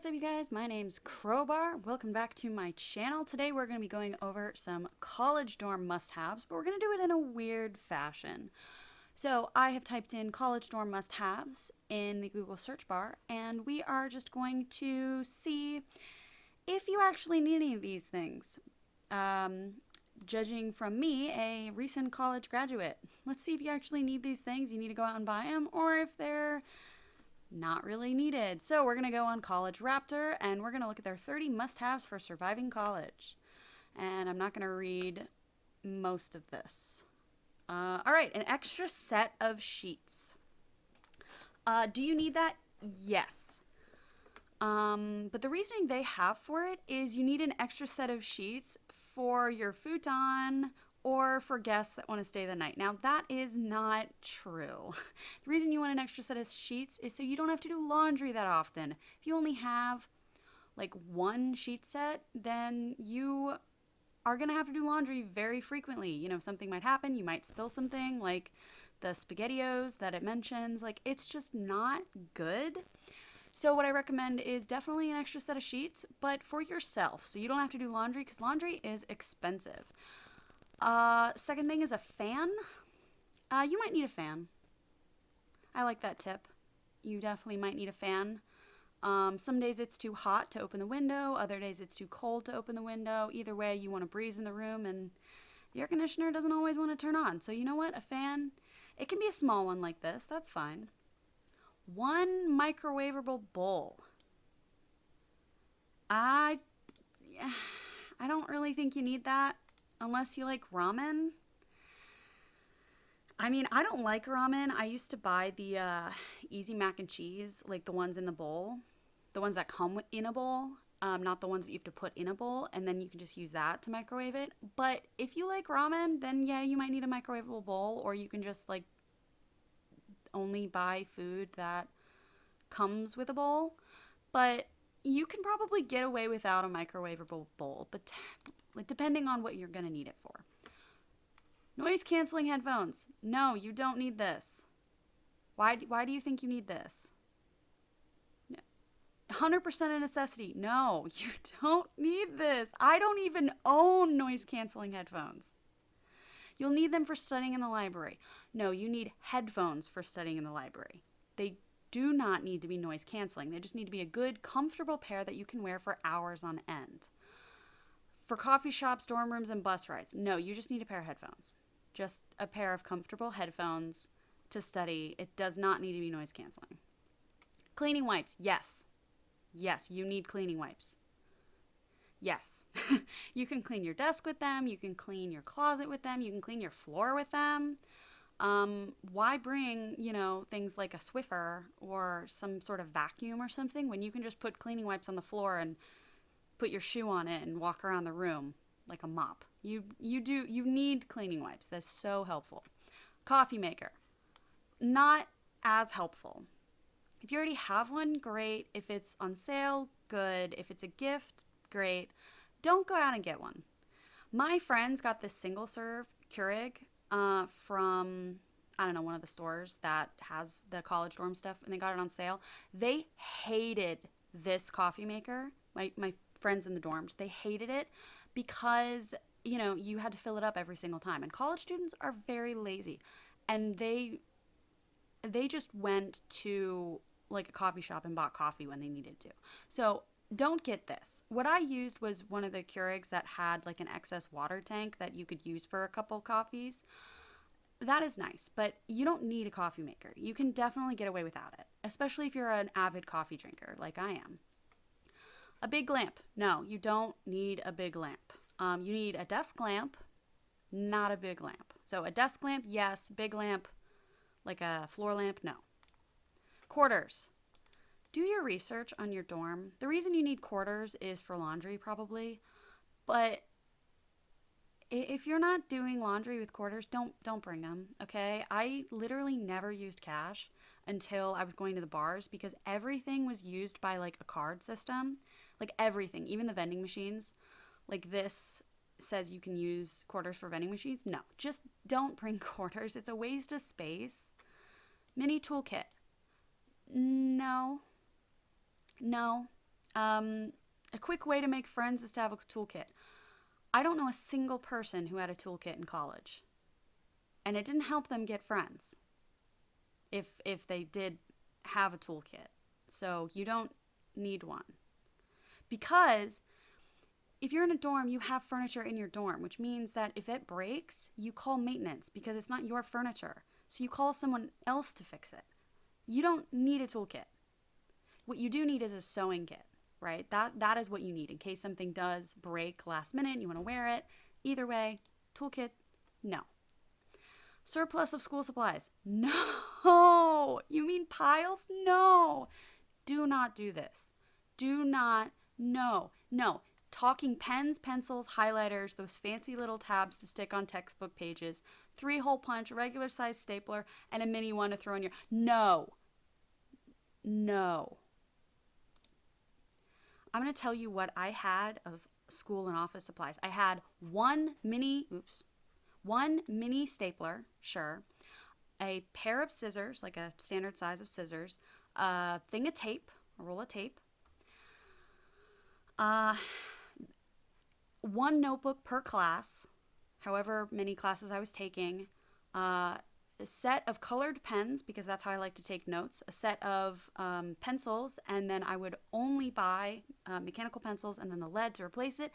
what's up you guys? My name's Crowbar. Welcome back to my channel. Today we're going to be going over some college dorm must-haves, but we're going to do it in a weird fashion. So I have typed in college dorm must-haves in the Google search bar, and we are just going to see if you actually need any of these things. Judging from me, a recent college graduate. Let's see if you actually need these things. You need to go out and buy them, or if they're not really needed. So we're going to go on College Raptor and we're going to look at their 30 must-haves for surviving college. And I'm not going to read most of this. All right, an extra set of sheets. Do you need that? Yes. But the reasoning they have for it is you need an extra set of sheets for your futon or for guests that want to stay the night. Now, that is not true. The reason you want an extra set of sheets is so you don't have to do laundry that often. If you only have like one sheet set, then you are going to have to do laundry very frequently. You know, something might happen. You might spill something like the SpaghettiOs that it mentions. Like, it's just not good. So what I recommend is definitely an extra set of sheets, but for yourself. So you don't have to do laundry because laundry is expensive. Second thing is a fan. You might need a fan. I like that tip. You definitely might need a fan. Some days it's too hot to open the window. Other days it's too cold to open the window. Either way, you want a breeze in the room, and the air conditioner doesn't always want to turn on. So you know what? A fan, it can be a small one like this. That's fine. One microwavable bowl. I don't really think you need that. Unless you like ramen. I mean, I don't like ramen. I used to buy the easy mac and cheese, like the ones in the bowl. The ones that come in a bowl, not the ones that you have to put in a bowl, and then you can just use that to microwave it. But if you like ramen, then yeah, you might need a microwavable bowl, or you can just like only buy food that comes with a bowl. But you can probably get away without a microwavable bowl, but depending on what you're going to need it for. Noise canceling headphones. No, you don't need this. Why do you think you need this? 100% a necessity. No, you don't need this. I don't even own noise canceling headphones. You'll need them for studying in the library. No, you need headphones for studying in the library. They do not need to be noise canceling. They just need to be a good, comfortable pair that you can wear for hours on end. For coffee shops, dorm rooms, and bus rides, no, you just need a pair of headphones. Just a pair of comfortable headphones to study. It does not need to be noise canceling. Cleaning wipes, yes. Yes, you need cleaning wipes. Yes. You can clean your desk with them. You can clean your closet with them. You can clean your floor with them. Why bring, things like a Swiffer or some sort of vacuum or something when you can just put cleaning wipes on the floor and put your shoe on it and walk around the room like a mop. You need cleaning wipes. That's so helpful. Coffee maker. Not as helpful. If you already have one, great. If it's on sale, good. If it's a gift, great. Don't go out and get one. My friends got this single serve Keurig from, I don't know, one of the stores that has the college dorm stuff, and they got it on sale. They hated this coffee maker. My friends in the dorms, they hated it because, you had to fill it up every single time. And college students are very lazy. And they just went to like a coffee shop and bought coffee when they needed to. So don't get this. What I used was one of the Keurigs that had like an excess water tank that you could use for a couple coffees. That is nice, but you don't need a coffee maker. You can definitely get away without it, especially if you're an avid coffee drinker like I am. A big lamp. No, you don't need a big lamp. You need a desk lamp, not a big lamp. So a desk lamp, yes. Big lamp, like a floor lamp, no. Quarters. Do your research on your dorm. The reason you need quarters is for laundry probably, but if you're not doing laundry with quarters, don't bring them, okay? I literally never used cash until I was going to the bars because everything was used by like a card system. Like everything, even the vending machines. Like this says you can use quarters for vending machines. No, just don't bring quarters. It's a waste of space. Mini toolkit. No. A quick way to make friends is to have a toolkit. I don't know a single person who had a toolkit in college, and it didn't help them get friends if they did have a toolkit. So you don't need one. Because if you're in a dorm, you have furniture in your dorm, which means that if it breaks, you call maintenance because it's not your furniture. So you call someone else to fix it. You don't need a toolkit. What you do need is a sewing kit, right? That is what you need in case something does break last minute and you want to wear it. Either way, toolkit, no. Surplus of school supplies. No. You mean piles? No. Do not do this. Do not. No. No. Talking pens, pencils, highlighters, those fancy little tabs to stick on textbook pages, 3-hole punch, regular size stapler, and a mini one to throw in your. No. No. I'm going to tell you what I had of school and office supplies. I had one mini stapler, sure, a pair of scissors, like a standard size of scissors, a thing of tape, a roll of tape, one notebook per class, however many classes I was taking, a set of colored pens, because that's how I like to take notes, a set of pencils, and then I would only buy mechanical pencils and then the lead to replace it,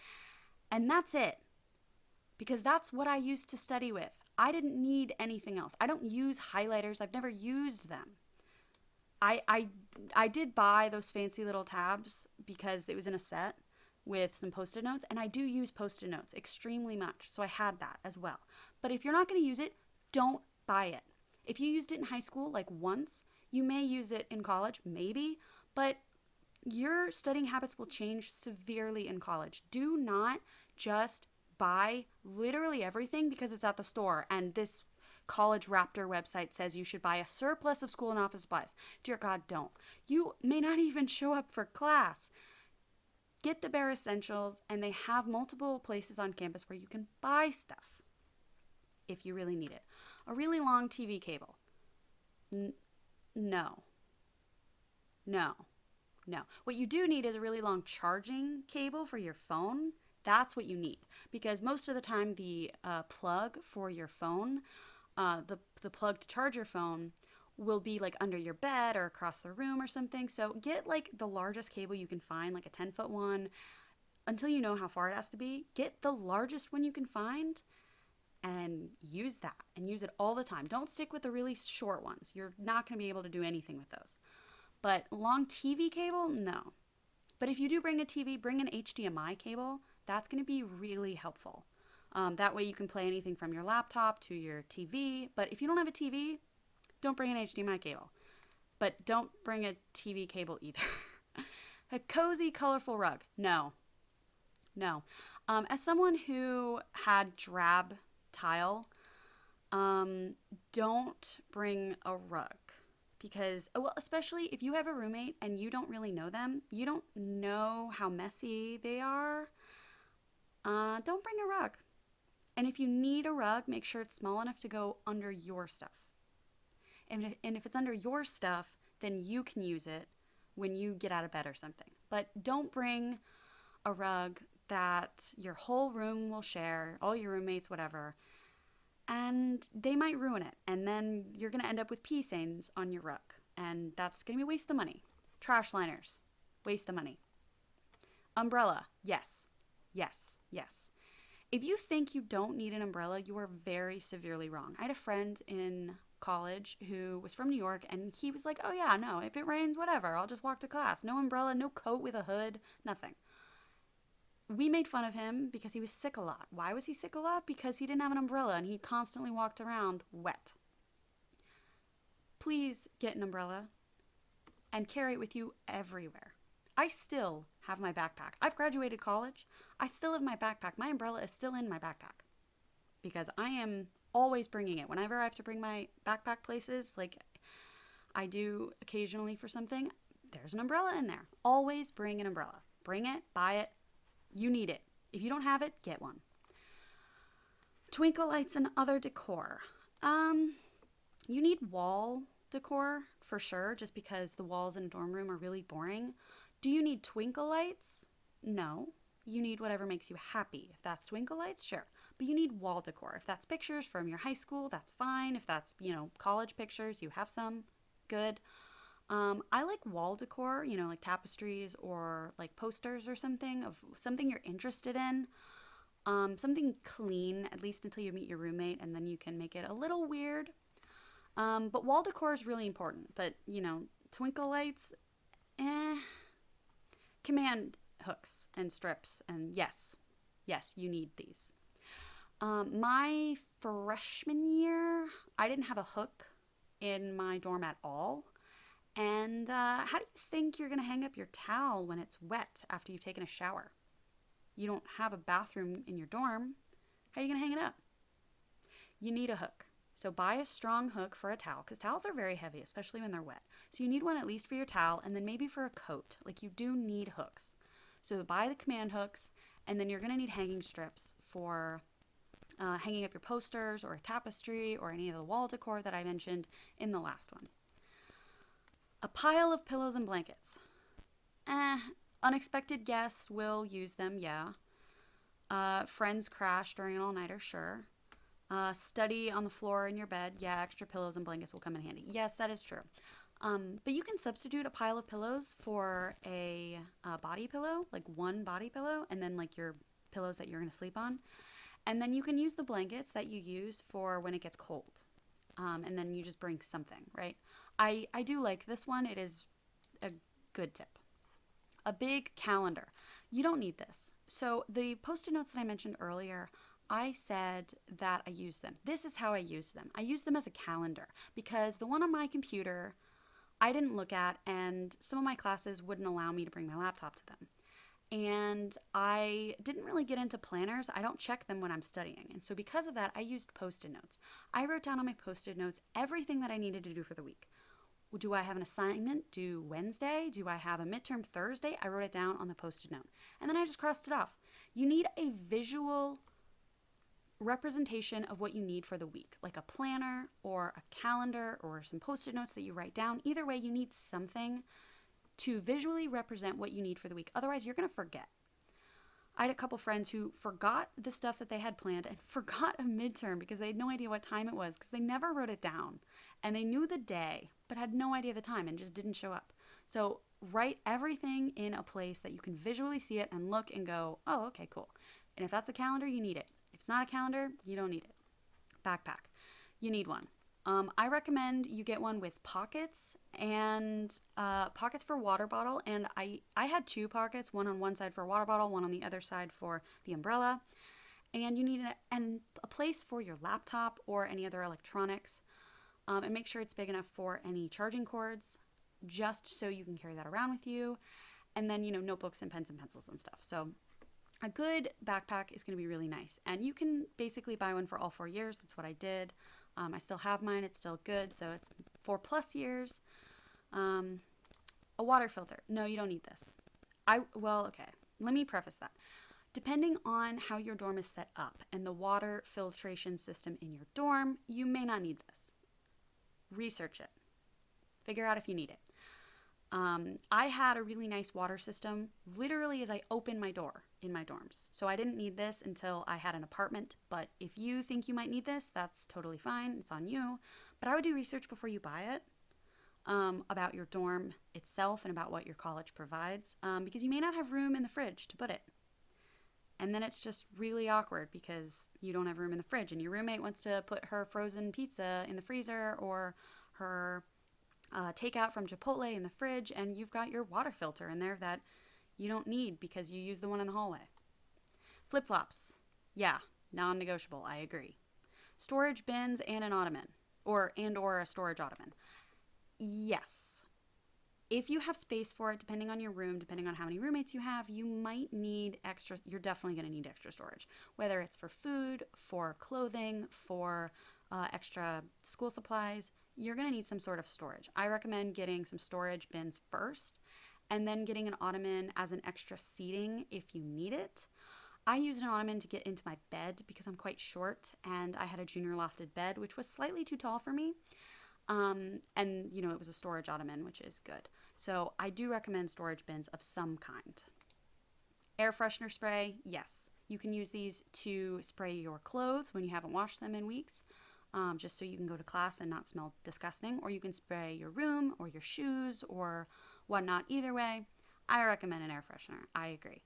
and that's it. Because that's what I used to study with. I didn't need anything else. I don't use highlighters. I've never used them. I did buy those fancy little tabs because it was in a set with some post-it notes, and I do use post-it notes extremely much, so I had that as well. But if you're not going to use it, don't buy it. If you used it in high school, like once, you may use it in college, maybe, but your studying habits will change severely in college. Do not just buy literally everything because it's at the store and this College Raptor website says you should buy a surplus of school and office supplies. Dear God, don't. You may not even show up for class. Get the bare essentials, and they have multiple places on campus where you can buy stuff if you really need it. A really long TV cable. No. No. No. What you do need is a really long charging cable for your phone. That's what you need, because most of the time the plug for your phone, the plug to charge your phone will be like under your bed or across the room or something. So get like the largest cable you can find, like a 10-foot one, until you know how far it has to be. Get the largest one you can find and use that, and use it all the time. Don't stick with the really short ones. You're not going to be able to do anything with those. But long TV cable, no. But if you do bring a TV, bring an HDMI cable. That's going to be really helpful. That way you can play anything from your laptop to your TV. But if you don't have a TV, don't bring an HDMI cable. But don't bring a TV cable either. A cozy, colorful rug. No. No. As someone who had drab tile, don't bring a rug. Because, well, especially if you have a roommate and you don't really know them, you don't know how messy they are, don't bring a rug. And if you need a rug, make sure it's small enough to go under your stuff. And if it's under your stuff, then you can use it when you get out of bed or something. But don't bring a rug that your whole room will share, all your roommates, whatever, and they might ruin it. And then you're going to end up with pee stains on your rug. And that's going to be a waste of money. Trash liners, waste of money. Umbrella, yes, yes, yes. If you think you don't need an umbrella, you are very severely wrong. I had a friend in college who was from New York, and he was like, oh yeah, no, if it rains, whatever, I'll just walk to class. No umbrella, no coat with a hood, nothing. We made fun of him because he was sick a lot. Why was he sick a lot? Because he didn't have an umbrella and he constantly walked around wet. Please get an umbrella and carry it with you everywhere. I still have my backpack. I've graduated college. I still have my backpack. My umbrella is still in my backpack because I am always bringing it. Whenever I have to bring my backpack places, like I do occasionally for something, there's an umbrella in there. Always bring an umbrella. Bring it, buy it. You need it. If you don't have it, get one. Twinkle lights and other decor. You need wall decor for sure, just because the walls in a dorm room are really boring. Do you need twinkle lights? No. You need whatever makes you happy. If that's twinkle lights, sure. But you need wall decor. If that's pictures from your high school, that's fine. If that's, college pictures, you have some, good. I like wall decor, like tapestries or like posters or something of something you're interested in. Something clean, at least until you meet your roommate, and then you can make it a little weird. But wall decor is really important. But, twinkle lights, eh. Command hooks and strips, and yes, you need these. My freshman year, I didn't have a hook in my dorm at all. And how do you think you're going to hang up your towel when it's wet after you've taken a shower? You don't have a bathroom in your dorm. How are you going to hang it up? You need a hook. So buy a strong hook for a towel, because towels are very heavy, especially when they're wet. So you need one at least for your towel, and then maybe for a coat. Like, you do need hooks. So buy the command hooks, and then you're going to need hanging strips for hanging up your posters or a tapestry or any of the wall decor that I mentioned in the last one. A pile of pillows and blankets. Unexpected guests will use them, yeah. Friends crash during an all-nighter, sure. Study on the floor in your bed, yeah, extra pillows and blankets will come in handy. Yes, that is true. But you can substitute a pile of pillows for a body pillow, like one body pillow, and then like your pillows that you're going to sleep on. And then you can use the blankets that you use for when it gets cold. And then you just bring something, right? I do like this one. It is a good tip. A big calendar. You don't need this. So the Post-it notes that I mentioned earlier, I said that I use them. This is how I use them. I use them as a calendar because the one on my computer I didn't look at, and some of my classes wouldn't allow me to bring my laptop to them. And I didn't really get into planners. I don't check them when I'm studying. And so because of that, I used Post-it notes. I wrote down on my Post-it notes everything that I needed to do for the week. Do I have an assignment due Wednesday? Do I have a midterm Thursday? I wrote it down on the Post-it note. And then I just crossed it off. You need a visual representation of what you need for the week, like a planner or a calendar or some Post-it notes that you write down. Either way, you need something to visually represent what you need for the week. Otherwise, you're going to forget. I had a couple friends who forgot the stuff that they had planned and forgot a midterm because they had no idea what time it was because they never wrote it down. And they knew the day, but had no idea the time and just didn't show up. So write everything in a place that you can visually see it and look and go, oh, okay, cool. And if that's a calendar, you need it. If it's not a calendar, you don't need it. Backpack. You need one. I recommend you get one with pockets and pockets for water bottle. And I had two pockets, one on one side for a water bottle, one on the other side for the umbrella. And you need a place for your laptop or any other electronics. And make sure it's big enough for any charging cords, just so you can carry that around with you. And then, notebooks and pens and pencils and stuff. So a good backpack is going to be really nice. And you can basically buy one for all 4 years. That's what I did. I still have mine. It's still good. So it's 4+ years. A water filter. No, you don't need this. Okay. Let me preface that. Depending on how your dorm is set up and the water filtration system in your dorm, you may not need this. Research it. Figure out if you need it. I had a really nice water system literally as I opened my door in my dorms. So I didn't need this until I had an apartment. But if you think you might need this, that's totally fine. It's on you. But I would do research before you buy it about your dorm itself and about what your college provides because you may not have room in the fridge to put it. And then it's just really awkward because you don't have room in the fridge and your roommate wants to put her frozen pizza in the freezer or her takeout from Chipotle in the fridge, and you've got your water filter in there that you don't need because you use the one in the hallway. Flip-flops. Yeah, non-negotiable. I agree. Storage bins and an ottoman or a storage ottoman. Yes. If you have space for it, depending on your room, depending on how many roommates you have, you might need extra. You're definitely going to need extra storage, whether it's for food, for clothing, for extra school supplies. You're going to need some sort of storage. I recommend getting some storage bins first and then getting an ottoman as an extra seating if you need it. I used an ottoman to get into my bed because I'm quite short and I had a junior lofted bed, which was slightly too tall for me. And, it was a storage ottoman, which is good. So I do recommend storage bins of some kind. Air freshener spray, yes. You can use these to spray your clothes when you haven't washed them in weeks, just so you can go to class and not smell disgusting. Or you can spray your room or your shoes or whatnot. Either way, I recommend an air freshener. I agree.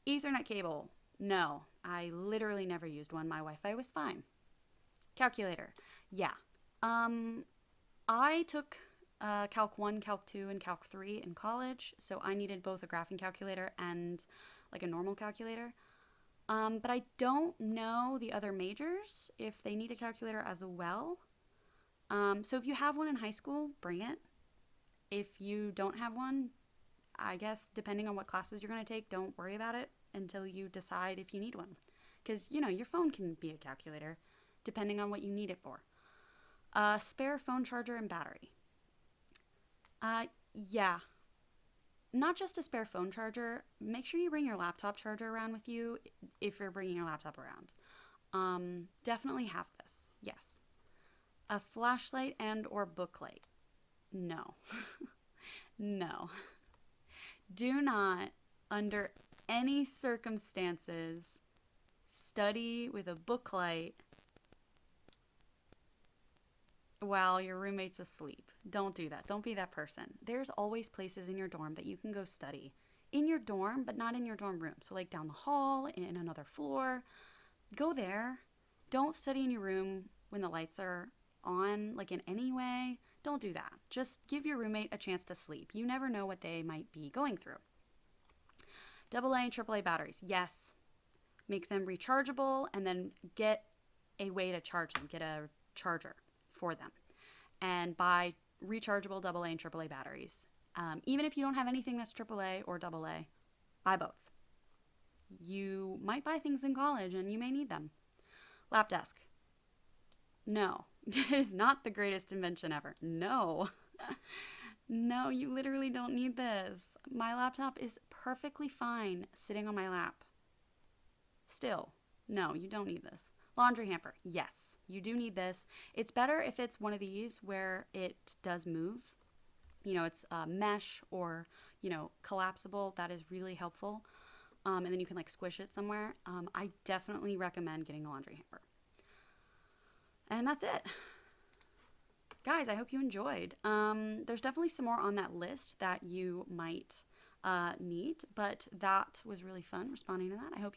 Ethernet cable, no. I literally never used one. My Wi-Fi was fine. Calculator, yeah. Um, I took Calc 1, Calc 2, and Calc 3 in college, so I needed both a graphing calculator and like a normal calculator. But I don't know the other majors if they need a calculator as well. So if you have one in high school, bring it. If you don't have one, I guess depending on what classes you're going to take, don't worry about it until you decide if you need one. Because, your phone can be a calculator depending on what you need it for. Spare phone charger and battery. Yeah, not just a spare phone charger. Make sure you bring your laptop charger around with you if you're bringing your laptop around. Definitely have this. Yes. A flashlight and or book light. No. No. Do not, under any circumstances, study with a book light while your roommate's asleep. Don't do that. Don't be that person. There's always places in your dorm that you can go study. In your dorm, but not in your dorm room. So, like down the hall, in another floor. Go there. Don't study in your room when the lights are on, like in any way. Don't do that. Just give your roommate a chance to sleep. You never know what they might be going through. AA and AAA batteries. Yes. Make them rechargeable and then get a way to charge them. Get a charger for them. And buy rechargeable AA and AAA batteries. Even if you don't have anything that's AAA or AA, buy both. You might buy things in college and you may need them. Lap desk. No, it is not the greatest invention ever. No. No, you literally don't need this. My laptop is perfectly fine sitting on my lap. Still, no, you don't need this. Laundry hamper. Yes, you do need this. It's better if it's one of these where it does move. It's mesh or, collapsible. That is really helpful. And then you can like squish it somewhere. I definitely recommend getting a laundry hamper. And that's it. Guys, I hope you enjoyed. There's definitely some more on that list that you might need, but that was really fun responding to that. I hope